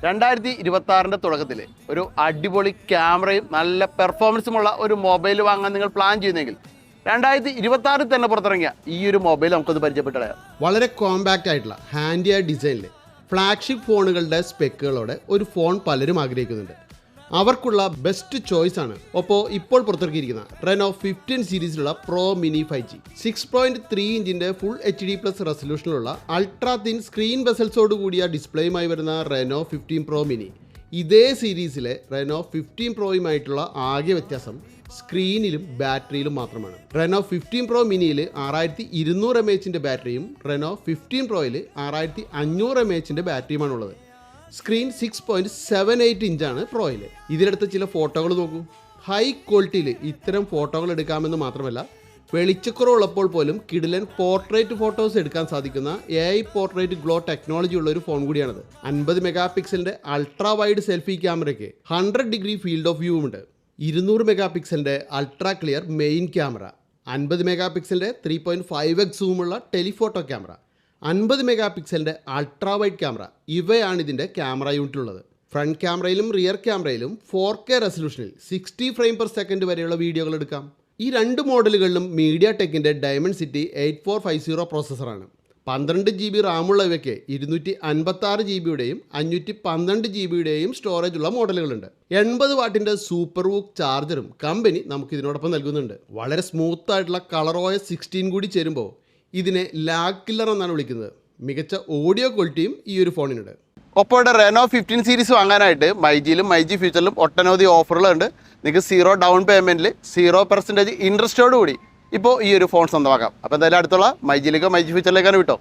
2026 തുടക്കത്തിൽ ഒരു അടിപൊളി ക്യാമറയും നല്ല പെർഫോമൻസുമുള്ള ഒരു മൊബൈൽ വാങ്ങാൻ നിങ്ങൾ പ്ലാൻ ചെയ്യുന്നെങ്കിൽ 2026 തന്നെ പുറത്തിറങ്ങിയ ഈ ഒരു മൊബൈൽ നമുക്കൊന്ന് പരിചയപ്പെട്ടളയാം. വളരെ കോമ്പാക്റ്റ് ആയിട്ടുള്ള ഹാൻഡിയായ ഡിസൈനിൽ ഫ്ലാഗ്ഷിപ്പ് ഫോണുകളുടെ സ്പെക്കുകളോടെ ഒരു ഫോൺ പലരും ആഗ്രഹിക്കുന്നുണ്ട്. അവർക്കുള്ള ബെസ്റ്റ് ചോയ്സ് ആണ് ഇപ്പോൾ പുറത്തിറക്കിയിരിക്കുന്ന റെനോ 15 സീരീസിലുള്ള പ്രോ മിനി 5G 6.3 ഇഞ്ചിന്റെ ഫുൾ HD+ റെസൊല്യൂഷനിലുള്ള അൾട്രാ തിൻ സ്ക്രീൻ വെസൽസോട് കൂടിയ ഡിസ്പ്ലേയുമായി വരുന്ന റെനോ 15 പ്രോ മിനി. ഇതേ സീരീസിലെ റെനോ 15 പ്രോയുമായിട്ടുള്ള ആകെ വ്യത്യാസം സ്ക്രീനിലും ബാറ്ററിയിലും മാത്രമാണ്. റെനോ 15 പ്രോ മിനിയിൽ 6200 mAh ബാറ്ററിയും റെനോ 15 പ്രോയിൽ 6500 mAh ബാറ്ററിയുമാണുള്ളത്. സ്ക്രീൻ 6.78 ഇഞ്ചാണ് പ്രോയിൽ. ഇതിലെടുത്ത ചില ഫോട്ടോകൾ നോക്കൂ. ഹൈ ക്വാളിറ്റിയിൽ ഇത്തരം ഫോട്ടോകൾ എടുക്കാമെന്ന് മാത്രമല്ല, വെളിച്ചക്കുറവുള്ളപ്പോൾ പോലും കിടിലൻ പോർട്രേറ്റ് ഫോട്ടോസ് എടുക്കാൻ സാധിക്കുന്ന AI പോർട്രേറ്റ് ഗ്ലോ ടെക്നോളജി ഉള്ള ഒരു ഫോൺ കൂടിയാണത്. 50 മെഗാ പിക്സലിൻ്റെ അൾട്രാ വൈഡ് സെൽഫി ക്യാമറയ്ക്ക് 100 ഡിഗ്രി ഫീൽഡ് ഓഫ് വ്യൂ ഉണ്ട്. 200 മെഗാ പിക്സലിൻ്റെ അൾട്രാ ക്ലിയർ മെയിൻ ക്യാമറ, 50 മെഗാ പിക്സലിൻ്റെ 3.5x സൂമുള്ള ടെലിഫോട്ടോ ക്യാമറ, 50 മെഗാ പിക്സലിൻ്റെ അൾട്രാ വൈഡ് ക്യാമറ, ഇവയാണ് ഇതിൻ്റെ ക്യാമറ യൂണിറ്റിലുള്ളത്. ഫ്രണ്ട് ക്യാമറയിലും റിയർ ക്യാമറയിലും 4K റെസൊല്യൂഷനിൽ 60 ഫ്രെയിം പെർ സെക്കൻഡ് വരെയുള്ള വീഡിയോകൾ എടുക്കാം. ഈ രണ്ട് മോഡലുകളിലും മീഡിയ ടെക്കിൻ്റെ Dimensity 8450 പ്രോസസ്സറാണ്. 12 GB റാമുള്ള ഇവയ്ക്ക് 256 GB 512 GB സ്റ്റോറേജ് ഉള്ള മോഡലുകളുണ്ട്. 80 വാട്ടിൻ്റെ സൂപ്പർ വൂക്ക് ചാർജറും കമ്പനി നമുക്ക് ഇതിനോടൊപ്പം നൽകുന്നുണ്ട്. വളരെ സ്മൂത്ത് ആയിട്ടുള്ള ColorOS 16 കൂടി ചേരുമ്പോൾ ഇതിനെ ലാഗ് കില്ലർ എന്നാണ് വിളിക്കുന്നത്. മികച്ച ഓഡിയോ ക്വാളിറ്റിയും ഈ ഒരു ഫോണിനുണ്ട്. ഒപ്പോയുടെ റെനോ 15 സീരീസ് വാങ്ങാനായിട്ട് മൈജിയിലും മൈജി ഫ്യൂച്ചറിലും ഒട്ടനവധി ഓഫറുകളുണ്ട്. നിങ്ങൾക്ക് 0 ഡൗൺ പേയ്മെൻറ്റിൽ 0% ഇൻട്രസ്റ്റോട് കൂടി ഇപ്പോൾ ഈ ഒരു ഫോൺ സ്വന്തമാക്കാം. അപ്പോൾ എന്തായാലും അടുത്തുള്ള മൈജിയിലേക്കോ മൈജി ഫ്യൂച്ചറിലേക്കാണ് വിട്ടോ.